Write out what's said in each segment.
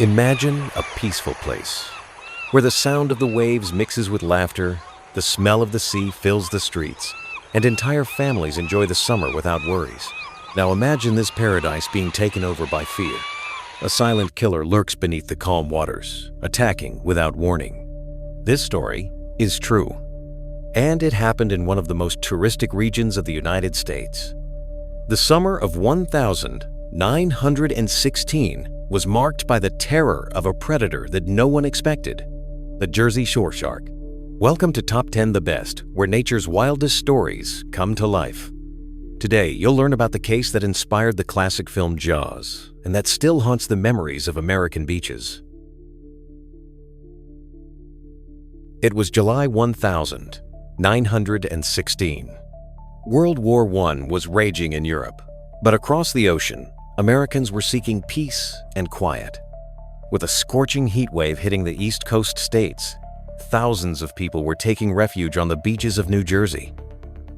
Imagine a peaceful place where the sound of the waves mixes with laughter, the smell of the sea fills the streets, and entire families enjoy the summer without worries. Now imagine this paradise being taken over by fear. A silent killer lurks beneath the calm waters, attacking without warning. This story is true, and it happened in one of the most touristic regions of the United States. The summer of 1916 was marked by the terror of a predator that no one expected, the Jersey Shore shark. Welcome to Top 10 The Best, where nature's wildest stories come to life. Today, you'll learn about the case that inspired the classic film Jaws, and that still haunts the memories of American beaches. It was July 1916. World War I was raging in Europe, but across the ocean, Americans were seeking peace and quiet. With a scorching heat wave hitting the East Coast states, thousands of people were taking refuge on the beaches of New Jersey.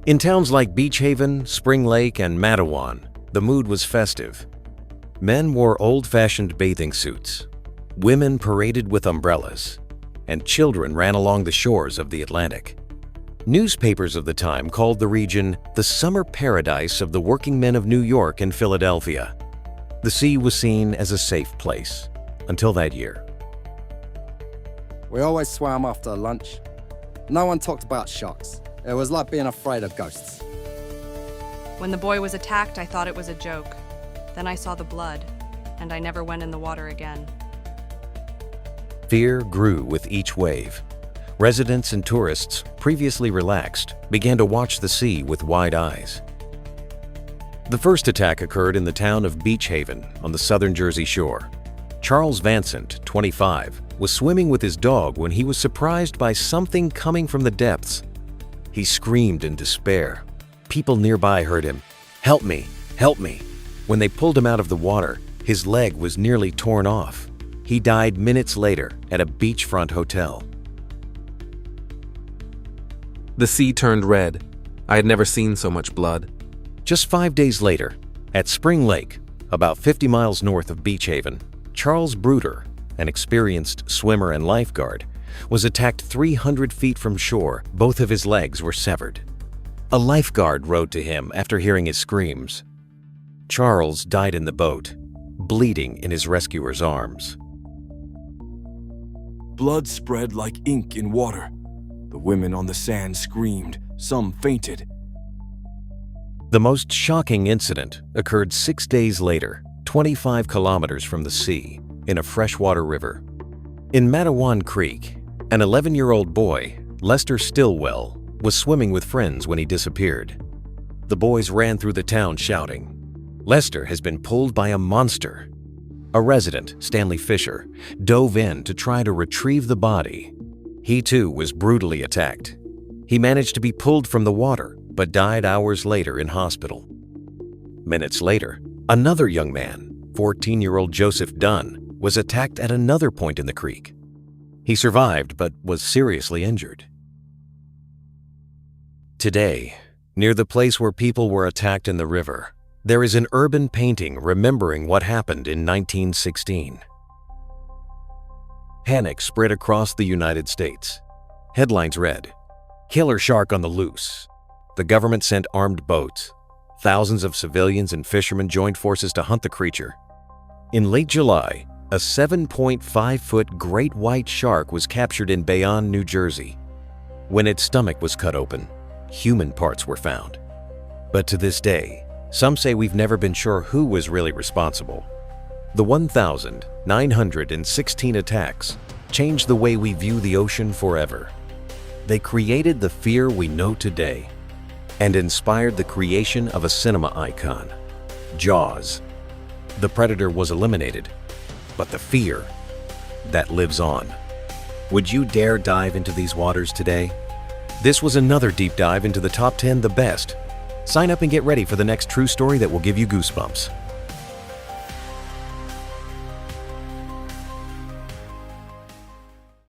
In towns like Beach Haven, Spring Lake, and Matawan, the mood was festive. Men wore old-fashioned bathing suits, women paraded with umbrellas, and children ran along the shores of the Atlantic. Newspapers of the time called the region the summer paradise of the working men of New York and Philadelphia. The sea was seen as a safe place, until that year. We always swam after lunch. No one talked about sharks. It was like being afraid of ghosts. When the boy was attacked, I thought it was a joke. Then I saw the blood, and I never went in the water again. Fear grew with each wave. Residents and tourists, previously relaxed, began to watch the sea with wide eyes. The first attack occurred in the town of Beach Haven on the southern Jersey Shore. Charles Vansant, 25, was swimming with his dog when he was surprised by something coming from the depths. He screamed in despair. People nearby heard him, "Help me! Help me!" When they pulled him out of the water, his leg was nearly torn off. He died minutes later at a beachfront hotel. The sea turned red. I had never seen so much blood. Just 5 days later, at Spring Lake, about 50 miles north of Beach Haven, Charles Bruder, an experienced swimmer and lifeguard, was attacked 300 feet from shore. Both of his legs were severed. A lifeguard rowed to him after hearing his screams. Charles died in the boat, bleeding in his rescuer's arms. Blood spread like ink in water. The women on the sand screamed, some fainted. The most shocking incident occurred 6 days later, 25 kilometers from the sea, in a freshwater river. In Matawan Creek, an 11-year-old boy, Lester Stillwell, was swimming with friends when he disappeared. The boys ran through the town shouting, "Lester has been pulled by a monster." A resident, Stanley Fisher, dove in to try to retrieve the body. He too was brutally attacked. He managed to be pulled from the water, but died hours later in hospital. Minutes later, another young man, 14-year-old Joseph Dunn, was attacked at another point in the creek. He survived but was seriously injured. Today, near the place where people were attacked in the river, there is an urban painting remembering what happened in 1916. Panic spread across the United States. Headlines read, "Killer shark on the loose." The government sent armed boats. Thousands of civilians and fishermen joined forces to hunt the creature. In late July, a 7.5-foot great white shark was captured in Bayonne, New Jersey. When its stomach was cut open, human parts were found. But to this day, some say we've never been sure who was really responsible. The 1916 attacks changed the way we view the ocean forever. They created the fear we know today and inspired the creation of a cinema icon, Jaws. The predator was eliminated, but the fear, that lives on. Would you dare dive into these waters today? This was another deep dive into the Top 10 The Best. Sign up and get ready for the next true story that will give you goosebumps.